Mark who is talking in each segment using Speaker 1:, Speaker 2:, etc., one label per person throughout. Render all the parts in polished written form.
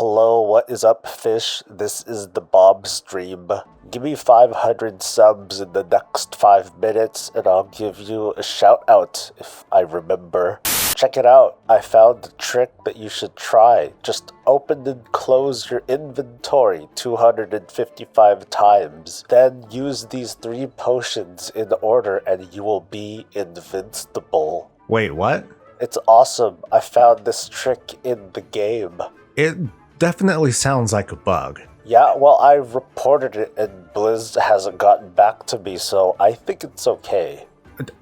Speaker 1: Hello, what is up, fish? This is the Bob stream. Give me 500 subs in the next 5 minutes and I'll give you a shout out if I remember. Check it out, I found a trick that you should try. Just open and close your inventory 255 times. Then use these 3 potions in order and you will be invincible.
Speaker 2: Wait, what?
Speaker 1: It's awesome. I found this trick in the game.
Speaker 2: It definitely sounds like a bug.
Speaker 1: Yeah, well, I reported it and Blizz hasn't gotten back to me, so I think it's okay.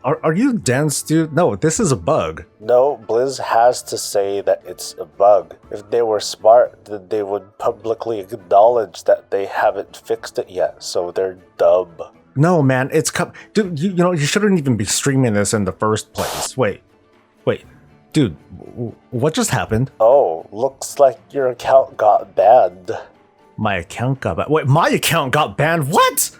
Speaker 2: Are you dense, dude? No, this is a bug.
Speaker 1: No, Blizz has to say that it's a bug. If they were smart, then they would publicly acknowledge that they haven't fixed it yet, so they're dumb.
Speaker 2: No, man, it's dude. You shouldn't even be streaming this in the first place. Wait, dude, what just happened?
Speaker 1: Oh, looks like your account got banned.
Speaker 2: My account got banned. Wait, my account got banned? What?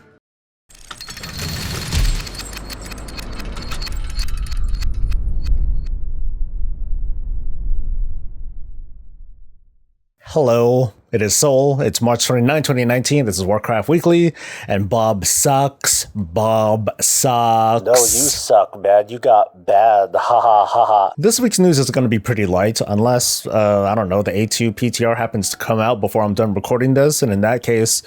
Speaker 2: Hello, it is Soul. It's March 29, 2019. This is Warcraft Weekly, and Bob sucks. Bob sucks.
Speaker 1: No, you suck, man. You got banned. Ha ha ha ha.
Speaker 2: This week's news is going to be pretty light, unless, I don't know, the A2 PTR happens to come out before I'm done recording this, and in that case,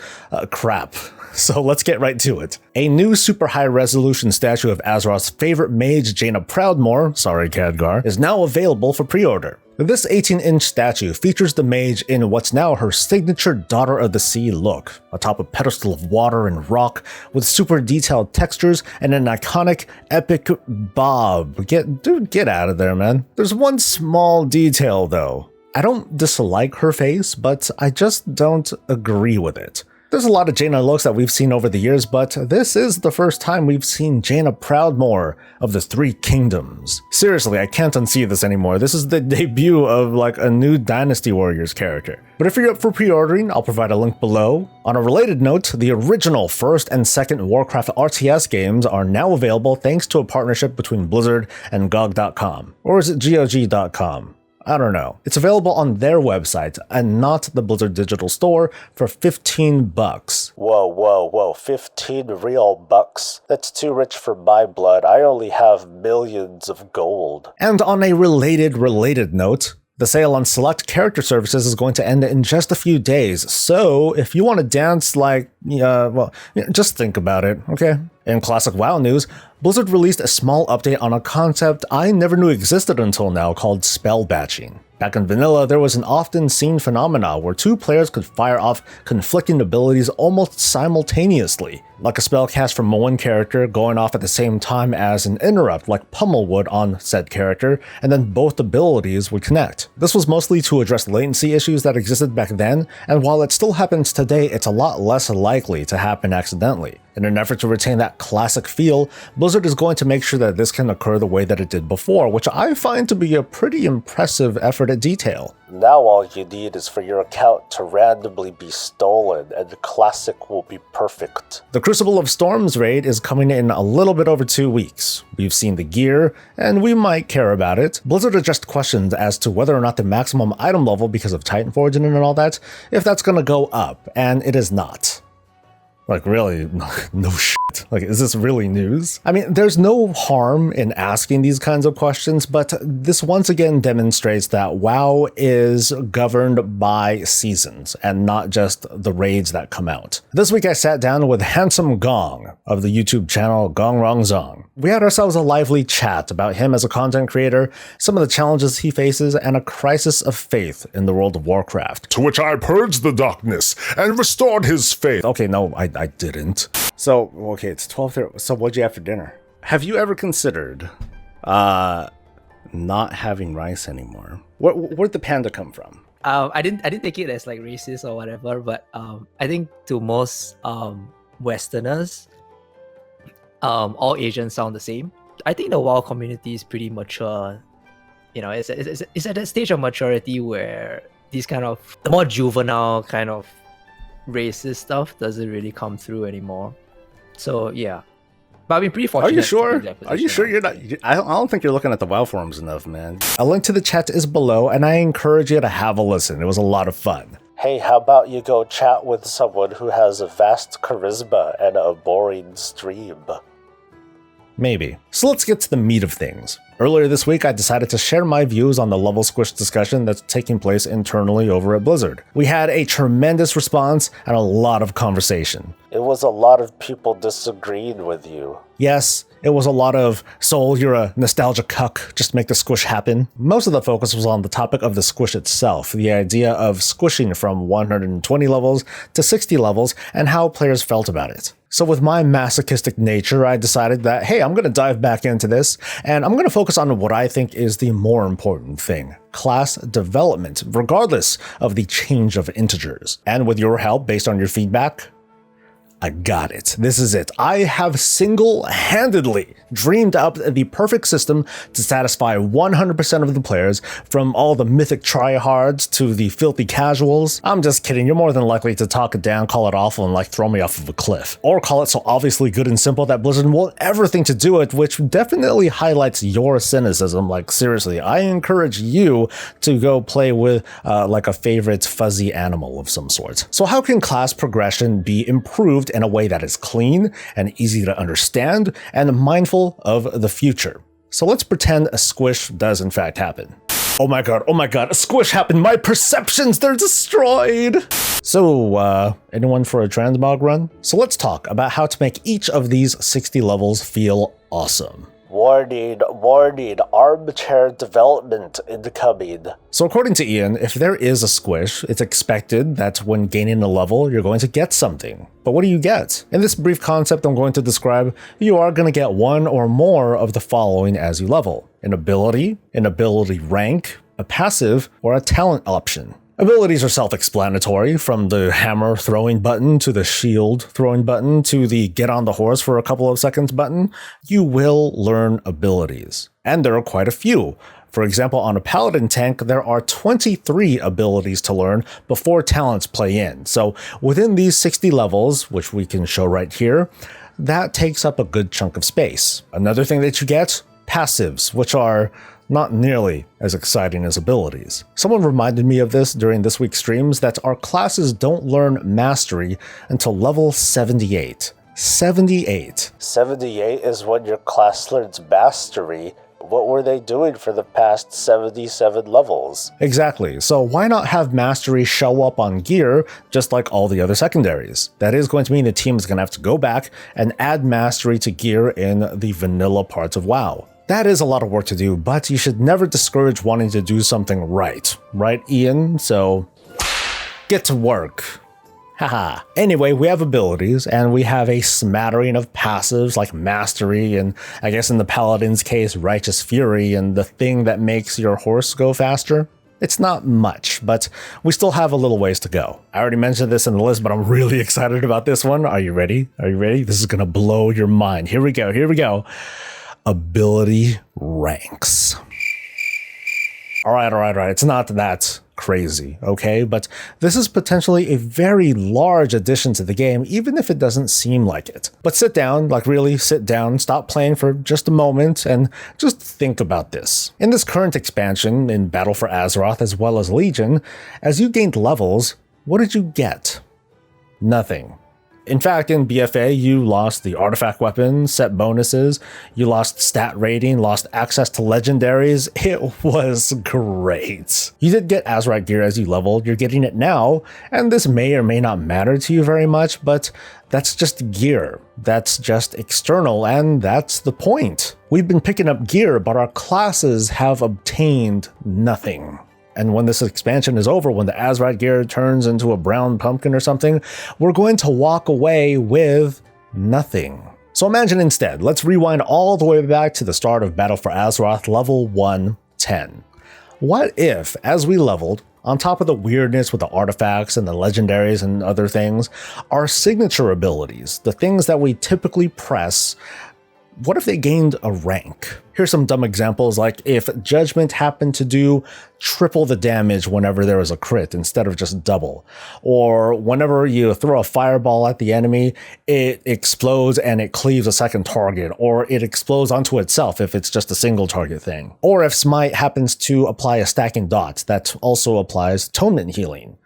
Speaker 2: crap. So let's get right to it. A new super high resolution statue of Azeroth's favorite mage, Jaina Proudmoore, sorry Khadgar, is now available for pre-order. This 18-inch statue features the mage in what's now her signature Daughter of the Sea look, atop a pedestal of water and rock with super detailed textures and an iconic epic bob. Get out of there, man. There's one small detail though. I don't dislike her face, but I just don't agree with it. There's a lot of Jaina looks that we've seen over the years, but this is the first time we've seen Jaina Proudmoore of the Three Kingdoms. Seriously, I can't unsee this anymore. This is the debut of like a new Dynasty Warriors character. But if you're up for pre-ordering, I'll provide a link below. On a related note, the original first and second Warcraft RTS games are now available thanks to a partnership between Blizzard and GOG.com. Or is it GOG.com? I don't know. It's available on their website and not the Blizzard digital store for $15.
Speaker 1: Whoa, 15 real bucks? That's too rich for my blood. I only have millions of gold.
Speaker 2: And on a related note, the sale on select character services is going to end in just a few days, so if you want to dance like, just think about it, okay? In classic WoW news, Blizzard released a small update on a concept I never knew existed until now called spell batching. Back in vanilla, there was an often seen phenomena where 2 players could fire off conflicting abilities almost simultaneously, like a spell cast from one character going off at the same time as an interrupt like Pummel would on said character, and then both abilities would connect. This was mostly to address latency issues that existed back then, and while it still happens today, it's a lot less likely to happen accidentally. In an effort to retain that classic feel, Blizzard is going to make sure that this can occur the way that it did before, which I find to be a pretty impressive effort at detail.
Speaker 1: Now all you need is for your account to randomly be stolen, and the classic will be perfect.
Speaker 2: The Crucible of Storms raid is coming in a little bit over 2 weeks. We've seen the gear, and we might care about it. Blizzard addressed questions as to whether or not the maximum item level because of Titan Forging and all that, if that's gonna go up, and it is not. Like, really? No shit. Like, is this really news? I mean, there's no harm in asking these kinds of questions, but this once again demonstrates that WoW is governed by seasons and not just the raids that come out. This week I sat down with Handsome Gong of the YouTube channel Gong Rong Zong. We had ourselves a lively chat about him as a content creator, some of the challenges he faces, and a crisis of faith in the World of Warcraft.
Speaker 3: To which I purged the darkness and restored his faith.
Speaker 2: Okay, no, I didn't. So, okay, it's 12:30. So what'd you have for dinner? Have you ever considered not having rice anymore? Where'd the panda come from?
Speaker 4: I didn't take it as like racist or whatever, but I think to most Westerners, all Asians sound the same. I think the WoW community is pretty mature. You know, it's at that stage of maturity where these kind of the more juvenile kind of racist stuff doesn't really come through anymore. So yeah, but I've been pretty fortunate.
Speaker 2: Are you sure? Are you sure
Speaker 4: now.
Speaker 2: you're not? I don't think you're looking at the WoW forums enough, man. A link to the chat is below, and I encourage you to have a listen. It was a lot of fun.
Speaker 1: Hey, how about you go chat with someone who has a vast charisma and a boring stream?
Speaker 2: Maybe. So let's get to the meat of things. Earlier this week, I decided to share my views on the Level Squish discussion that's taking place internally over at Blizzard. We had a tremendous response and a lot of conversation.
Speaker 1: It was a lot of people disagreeing with you.
Speaker 2: Yes, it was a lot of, Soul, you're a nostalgia cuck, just make the squish happen. Most of the focus was on the topic of the squish itself, the idea of squishing from 120 levels to 60 levels, and how players felt about it. So with my masochistic nature, I decided that, hey, I'm going to dive back into this, and I'm going to focus on what I think is the more important thing: class development, regardless of the change of integers. And with your help, based on your feedback, I got it. This is it. I have single-handedly dreamed up the perfect system to satisfy 100% of the players, from all the mythic tryhards to the filthy casuals. I'm just kidding. You're more than likely to talk it down, call it awful, and throw me off of a cliff. Or call it so obviously good and simple that Blizzard won't ever think to do it, which definitely highlights your cynicism. Seriously, I encourage you to go play with a favorite fuzzy animal of some sort. So how can class progression be improved in a way that is clean and easy to understand and mindful of the future? So let's pretend a squish does in fact happen. Oh my god, a squish happened, my perceptions, they're destroyed! So, anyone for a transmog run? So let's talk about how to make each of these 60 levels feel awesome.
Speaker 1: Warning, armchair development incoming.
Speaker 2: So according to Ian, if there is a squish, it's expected that when gaining a level, you're going to get something. But what do you get? In this brief concept I'm going to describe, you are going to get one or more of the following as you level: an ability rank, a passive, or a talent option. Abilities are self-explanatory, from the hammer throwing button to the shield throwing button to the get on the horse for a couple of seconds button. You will learn abilities, and there are quite a few. For example, on a paladin tank, there are 23 abilities to learn before talents play in. So within these 60 levels, which we can show right here, that takes up a good chunk of space. Another thing that you get, passives, which are not nearly as exciting as abilities. Someone reminded me of this during this week's streams, that our classes don't learn mastery until level 78. 78.
Speaker 1: 78 is when your class learns mastery. What were they doing for the past 77 levels?
Speaker 2: Exactly. So why not have mastery show up on gear just like all the other secondaries? That is going to mean the team is going to have to go back and add mastery to gear in the vanilla parts of WoW. That is a lot of work to do, but you should never discourage wanting to do something right. Right, Ian? So get to work. Haha. Anyway, we have abilities, and we have a smattering of passives like Mastery, and I guess in the Paladin's case, Righteous Fury, and the thing that makes your horse go faster. It's not much, but we still have a little ways to go. I already mentioned this in the list, but I'm really excited about this one. Are you ready? Are you ready? This is gonna blow your mind. Here we go, here we go. Ability ranks. All right. It's not that crazy, okay? But this is potentially a very large addition to the game, even if it doesn't seem like it. But sit down, really sit down, stop playing for just a moment, and just think about this. In this current expansion, in Battle for Azeroth as well as Legion, as you gained levels, what did you get? Nothing. In fact, in BFA, you lost the artifact weapon, set bonuses, you lost stat rating, lost access to legendaries. It was great. You did get Azerite gear as you leveled, you're getting it now, and this may or may not matter to you very much, but that's just gear. That's just external, and that's the point. We've been picking up gear, but our classes have obtained nothing. And when this expansion is over, when the Azerite gear turns into a brown pumpkin or something, we're going to walk away with nothing. So imagine instead, let's rewind all the way back to the start of Battle for Azeroth, level 110. What if, as we leveled, on top of the weirdness with the artifacts and the legendaries and other things, our signature abilities, the things that we typically press, what if they gained a rank? Here's some dumb examples, like if Judgment happened to do triple the damage whenever there was a crit instead of just double. Or whenever you throw a fireball at the enemy, it explodes and it cleaves a second target. Or it explodes onto itself if it's just a single target thing. Or if Smite happens to apply a stacking dot, that also applies atonement healing.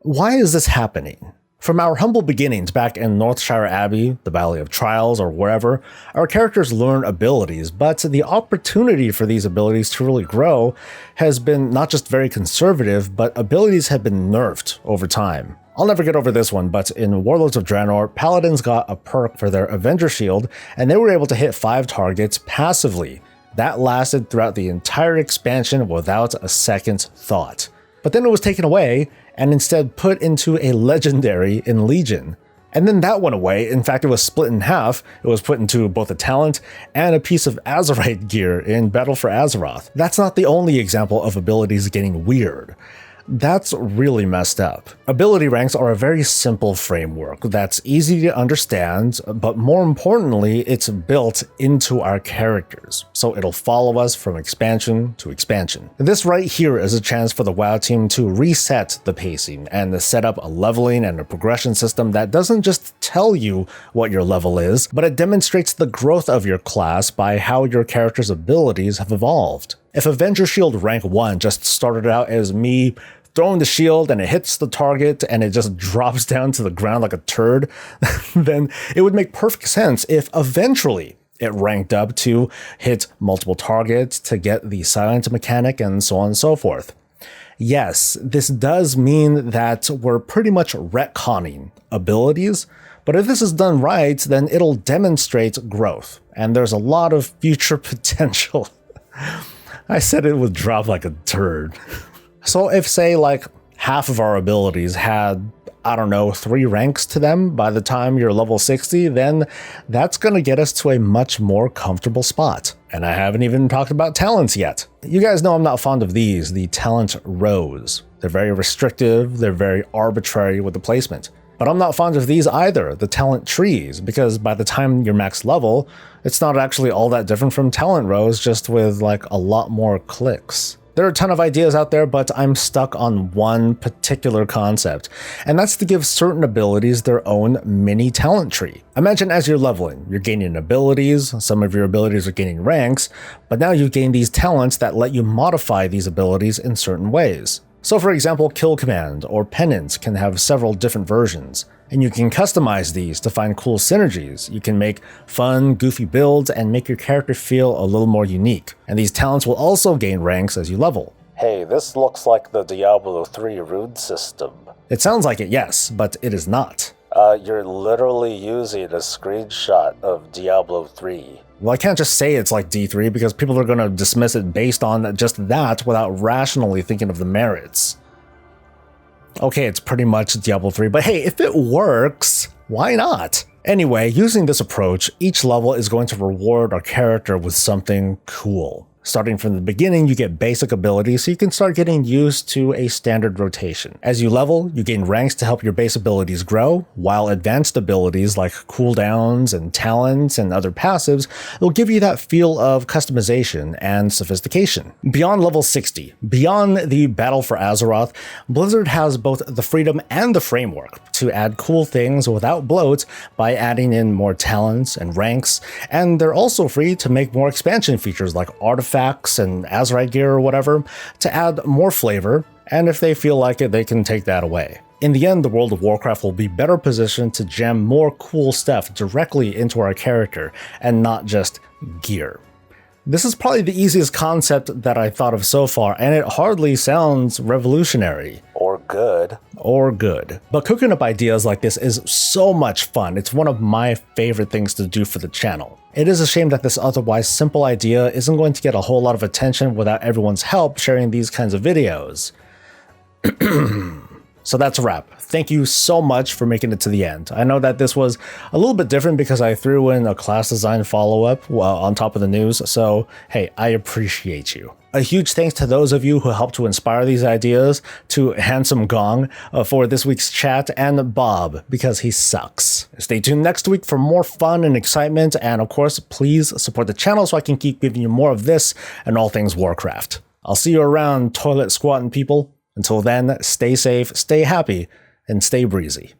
Speaker 2: Why is this happening? From our humble beginnings back in Northshire Abbey, the Valley of Trials, or wherever, our characters learn abilities, but the opportunity for these abilities to really grow has been not just very conservative, but abilities have been nerfed over time. I'll never get over this one, but in Warlords of Draenor, Paladins got a perk for their Avenger Shield, and they were able to hit 5 targets passively. That lasted throughout the entire expansion without a second thought. But then it was taken away, and instead put into a legendary in Legion. And then that went away. In fact, it was split in half. It was put into both a talent and a piece of Azerite gear in Battle for Azeroth. That's not the only example of abilities getting weird. That's really messed up. Ability ranks are a very simple framework that's easy to understand, but more importantly, it's built into our characters, so it'll follow us from expansion to expansion. This right here is a chance for the WoW team to reset the pacing and set up a leveling and a progression system that doesn't just tell you what your level is, but it demonstrates the growth of your class by how your character's abilities have evolved. If Avenger Shield rank 1 just started out as me throwing the shield and it hits the target and it just drops down to the ground like a turd, then it would make perfect sense if eventually it ranked up to hit multiple targets to get the silent mechanic and so on and so forth. Yes, this does mean that we're pretty much retconning abilities, but if this is done right, then it'll demonstrate growth, and there's a lot of future potential. I said it would drop like a turd. So if, say, like half of our abilities had, I don't know, 3 ranks to them by the time you're level 60, then that's going to get us to a much more comfortable spot. And I haven't even talked about talents yet. You guys know I'm not fond of these, the talent rows. They're very restrictive, they're very arbitrary with the placement. But I'm not fond of these either, the talent trees, because by the time you're max level, it's not actually all that different from talent rows, just with like a lot more clicks. There are a ton of ideas out there, but I'm stuck on one particular concept, and that's to give certain abilities their own mini talent tree. Imagine as you're leveling, you're gaining abilities, some of your abilities are gaining ranks, but now you've gained these talents that let you modify these abilities in certain ways. So for example, Kill Command or Penance can have several different versions, and you can customize these to find cool synergies. You can make fun, goofy builds and make your character feel a little more unique. And these talents will also gain ranks as you level.
Speaker 1: Hey, this looks like the Diablo 3 rune system.
Speaker 2: It sounds like it, yes, but it is not.
Speaker 1: You're literally using a screenshot of Diablo 3.
Speaker 2: Well, I can't just say it's like D3 because people are going to dismiss it based on just that without rationally thinking of the merits. Okay, it's pretty much Diablo 3, but hey, if it works, why not? Anyway, using this approach, each level is going to reward our character with something cool. Starting from the beginning, you get basic abilities, so you can start getting used to a standard rotation. As you level, you gain ranks to help your base abilities grow, while advanced abilities like cooldowns and talents and other passives will give you that feel of customization and sophistication. Beyond level 60, beyond the Battle for Azeroth, Blizzard has both the freedom and the framework to add cool things without bloat by adding in more talents and ranks, and they're also free to make more expansion features like artifacts and Azerite gear or whatever to add more flavor, and if they feel like it, they can take that away. In the end, the World of Warcraft will be better positioned to jam more cool stuff directly into our character and not just gear. This is probably the easiest concept that I thought of so far, and it hardly sounds revolutionary.
Speaker 1: Or good.
Speaker 2: Or good. But cooking up ideas like this is so much fun. It's one of my favorite things to do for the channel. It is a shame that this otherwise simple idea isn't going to get a whole lot of attention without everyone's help sharing these kinds of videos. So that's a wrap. Thank you so much for making it to the end. I know that this was a little bit different because I threw in a class design follow-up on top of the news, so hey, I appreciate you. A huge thanks to those of you who helped to inspire these ideas, to Handsome Gong for this week's chat, and Bob, because he sucks. Stay tuned next week for more fun and excitement, and of course, please support the channel so I can keep giving you more of this and all things Warcraft. I'll see you around, toilet squatting people. Until then, stay safe, stay happy, and stay breezy.